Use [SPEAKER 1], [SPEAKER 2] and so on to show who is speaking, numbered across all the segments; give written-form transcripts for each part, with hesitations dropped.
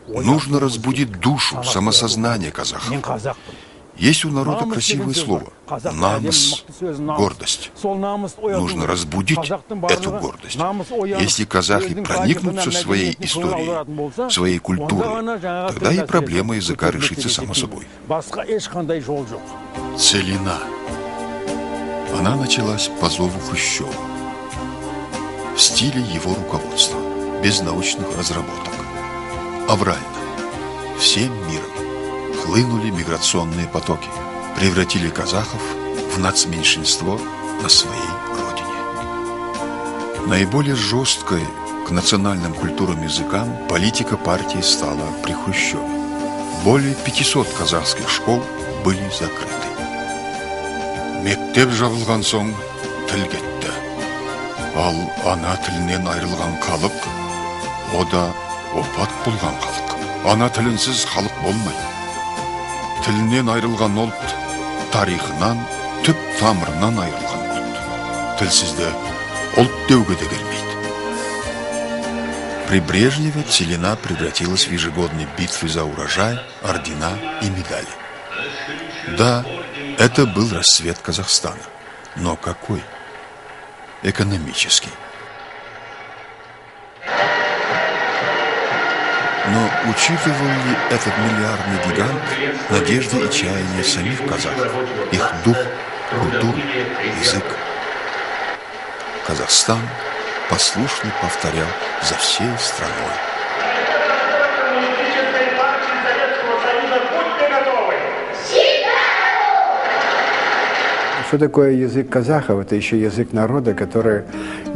[SPEAKER 1] Нужно разбудить душу, самосознание казахов. Есть у народа красивое слово – намыс, гордость. Нужно разбудить эту гордость. Если казахи проникнутся своей историей, своей культурой, тогда и проблема языка решится само собой. Целина. Она началась по зову Хрущева, в стиле его руководства, без научных разработок. Аврально, всем миром хлынули миграционные потоки, превратили казахов в нацменьшинство на своей родине. Наиболее жесткой к национальным культурам языкам политика партии стала при Хрущеве. Более 500 казахских школ были закрыты. Мектеп жабылған соң тіл кетті. Ал ана тілінен айрылған халық, о да опат болған халық. Ана тілінсіз халық болмайды. Тілінен айрылған ұлт, тарихынан, түп тамырынан айрылған ұлт. Тілсізді ұлт деуге де келмейді. При Брежневе Целина превратилась в ежегодные битвы за урожай, ордена и медали. Да, это был расцвет Казахстана. Но какой? Экономический. Но учитывал ли этот миллиардный гигант надежды и чаяния самих казахов, их дух, культуру, язык? Казахстан послушно повторял за всей страной.
[SPEAKER 2] Что такое язык казахов? Это еще язык народа, который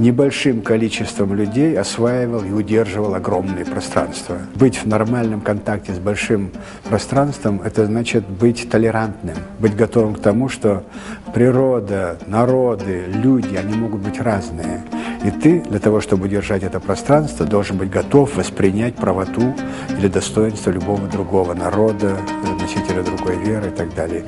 [SPEAKER 2] небольшим количеством людей осваивал и удерживал огромные пространства. Быть в нормальном контакте с большим пространством – это значит быть толерантным, быть готовым к тому, что природа, народы, люди, они могут быть разные. И ты, для того, чтобы удержать это пространство, должен быть готов воспринять правоту или достоинство любого другого народа, носителя другой веры и так далее.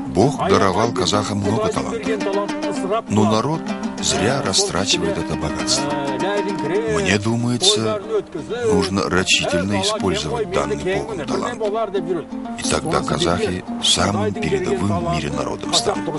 [SPEAKER 1] Бог даровал казахам много талантов, но народ зря растрачивает это богатство. Мне думается, нужно рачительно использовать данный Богом талант. И тогда казахи самым передовым в мире народом станут.